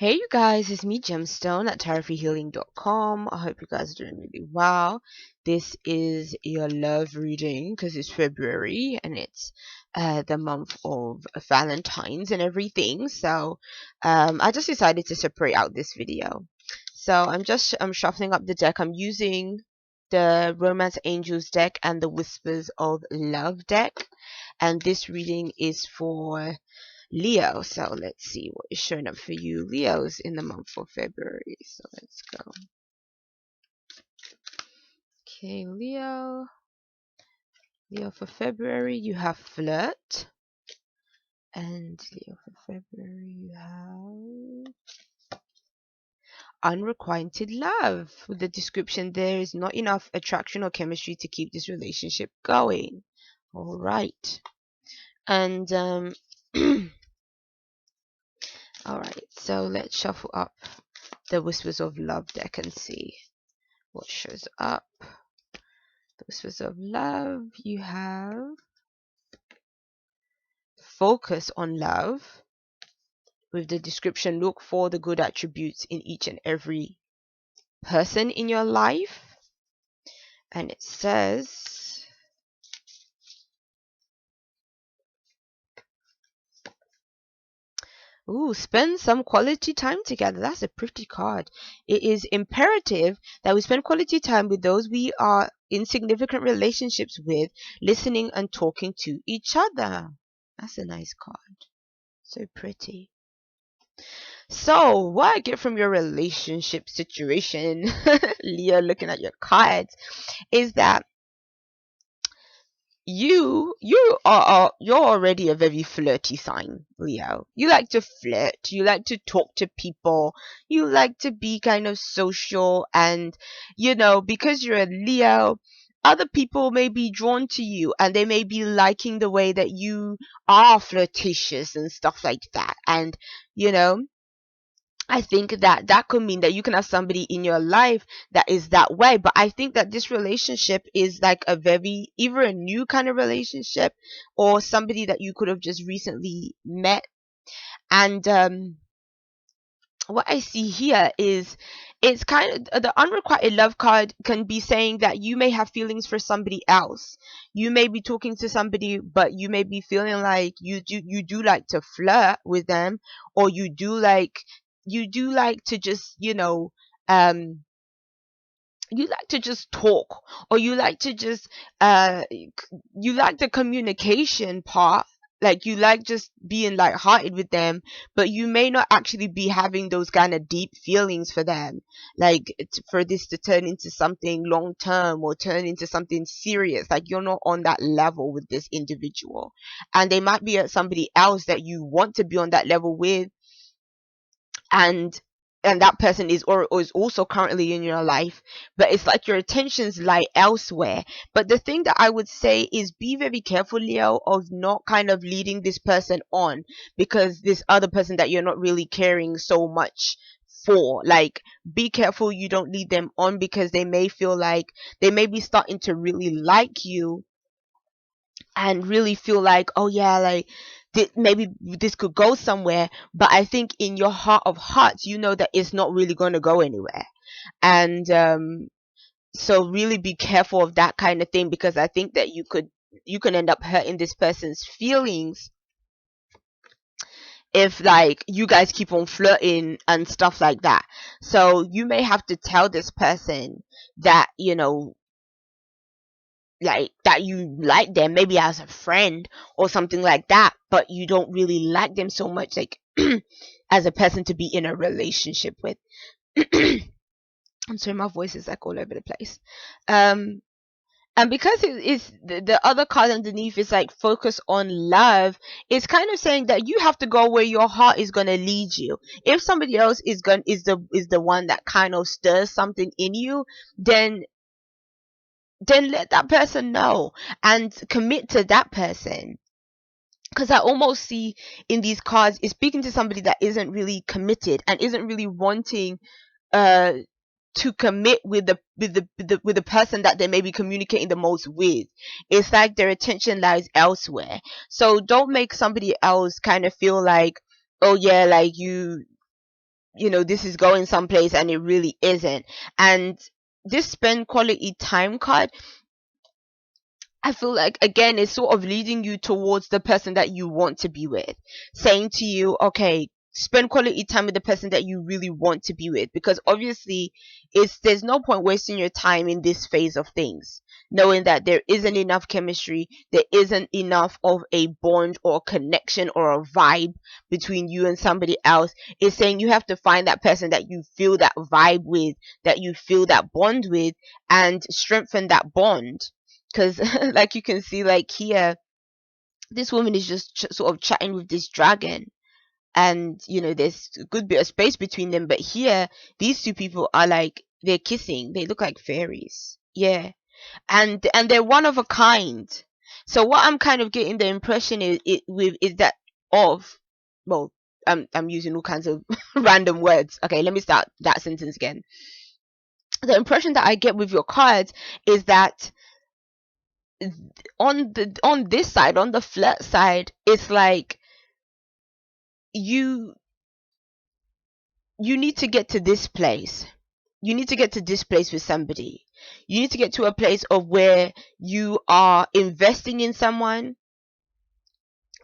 Hey you guys, it's me Gemstone at tarotfreehealing.com. I hope you guys are doing really well. This is your love reading because it's February and it's the month of Valentine's and everything. So I just decided to separate out this video. So I'm shuffling up the deck. I'm using the Romance Angels deck and the Whispers of Love deck. And this reading is for Leo. So let's see what is showing up for you, Leos, in the month of February. So let's go. Okay, Leo. Leo for February, you have flirt. And Leo for February, you have unrequited love. With the description, there is not enough attraction or chemistry to keep this relationship going. All right. And all right, so let's shuffle up the Whispers of Love deck and see what shows up. The Whispers of Love, you have focus on love. With the description, look for the good attributes in each and every person in your life. And it says, ooh, spend some quality time together. That's a pretty card. It is imperative that we spend quality time with those we are in significant relationships with, listening and talking to each other. That's a nice card. So pretty. So, what I get from your relationship situation, Leo, looking at your cards, is that you're already a very flirty sign, Leo. You like to flirt, you like to talk to people, you like to be kind of social, and because you're a Leo, other people may be drawn to you and they may be liking the way that you are flirtatious and stuff like that. And I think that could mean that you can have somebody in your life that is that way. But I think that this relationship is like either a new kind of relationship or somebody that you could have just recently met. And what I see here is it's kind of the unrequited love card can be saying that you may have feelings for somebody else. You may be talking to somebody, but you may be feeling like you do like to flirt with them, or you do like to just you like to just talk, or you like to just you like the communication part, like you like just being lighthearted with them, but you may not actually be having those kind of deep feelings for them, like for this to turn into something long term or turn into something serious. Like you're not on that level with this individual, and they might be at somebody else that you want to be on that level with, and that person is also currently in your life, but it's like your attentions lie elsewhere. But the thing that I would say is be very careful, Leo, of not kind of leading this person on, because this other person that you're not really caring so much for, like, be careful you don't lead them on, because they may feel like they may be starting to really like you and really feel like, oh yeah, like maybe this could go somewhere. But I think in your heart of hearts, you know that it's not really going to go anywhere. And so really be careful of that kind of thing, because I think that you can end up hurting this person's feelings if like you guys keep on flirting and stuff like that. So you may have to tell this person that like that you like them, maybe as a friend or something like that, but you don't really like them so much, like as a person to be in a relationship with. I'm sorry, my voice is like all over the place. And because it is the other card underneath is like focus on love, it's kind of saying that you have to go where your heart is going to lead you. If somebody else is the one that kind of stirs something in you, then let that person know and commit to that person. Because I almost see in these cards is speaking to somebody that isn't really committed and isn't really wanting uh to commit with the person that they may be communicating the most with. It's like their attention lies elsewhere. So don't make somebody else kind of feel like, oh yeah, like this is going someplace and it really isn't. And this spend quality time card, I feel like, again, it's sort of leading you towards the person that you want to be with, saying to you, okay, spend quality time with the person that you really want to be with, because obviously there's no point wasting your time in this phase of things, knowing that there isn't enough chemistry, there isn't enough of a bond or connection or a vibe between you and somebody else. It's saying you have to find that person that you feel that vibe with, that you feel that bond with, and strengthen that bond. Because like you can see, like here, this woman is just sort of chatting with this dragon, and there's a good bit of space between them, but here these two people are like, they're kissing, they look like fairies. Yeah. And they're one of a kind. So what I'm kind of getting the impression is that of, well, I'm using all kinds of random words. Okay, let me start that sentence again. The impression that I get with your cards is that on this side, on the flirt side, it's like you need to get to this place. You need to get to this place with somebody. You need to get to a place of where you are investing in someone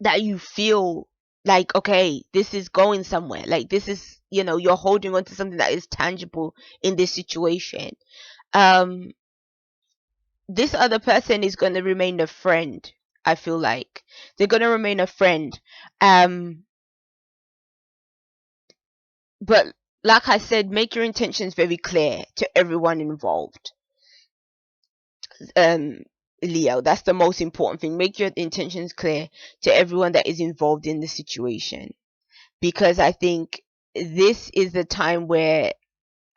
that you feel like, okay, this is going somewhere. Like, this is, you're holding on to something that is tangible in this situation. This other person is going to remain a friend. I feel like they're going to remain a friend. But like I said, make your intentions very clear to everyone involved. Leo, that's the most important thing. Make your intentions clear to everyone that is involved in the situation, because I think this is the time where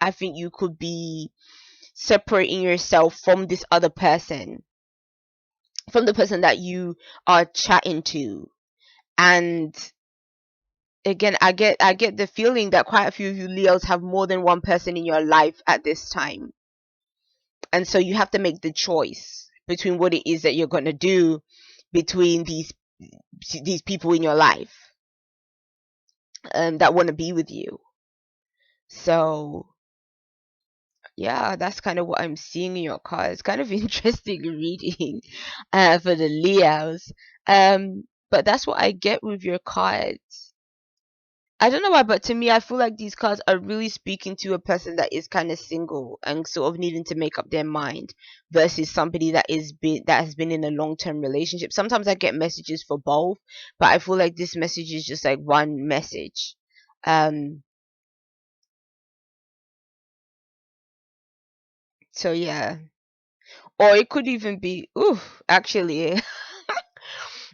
I think you could be separating yourself from this other person, from the person that you are chatting to. And again, I get the feeling that quite a few of you Leos have more than one person in your life at this time. And so you have to make the choice between what it is that you're going to do between these people in your life that want to be with you. So yeah, that's kind of what I'm seeing in your cards. Kind of interesting reading for the Leos. But that's what I get with your cards. I don't know why, but to me, I feel like these cards are really speaking to a person that is kind of single and sort of needing to make up their mind, versus somebody that has been in a long-term relationship. Sometimes I get messages for both, but I feel like this message is just like one message. So yeah, or it could even be, actually,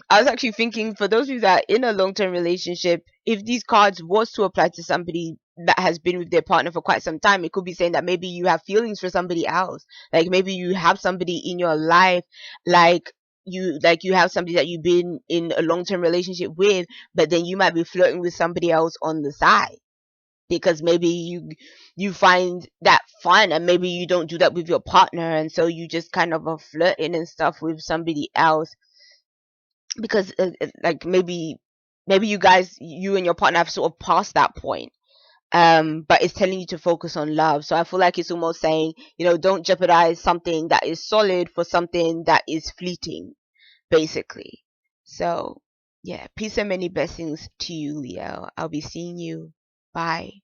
I was actually thinking, for those of you that are in a long-term relationship, if these cards was to apply to somebody that has been with their partner for quite some time, it could be saying that maybe you have feelings for somebody else. Like, maybe you have somebody in your life, like you have somebody that you've been in a long-term relationship with, but then you might be flirting with somebody else on the side, because maybe you find that fun, and maybe you don't do that with your partner, and so you just kind of are flirting and stuff with somebody else, because like maybe you and your partner have sort of passed that point, but it's telling you to focus on love. So I feel like it's almost saying, don't jeopardize something that is solid for something that is fleeting, basically. So yeah, peace and many blessings to you, Leo. I'll be seeing you. Bye.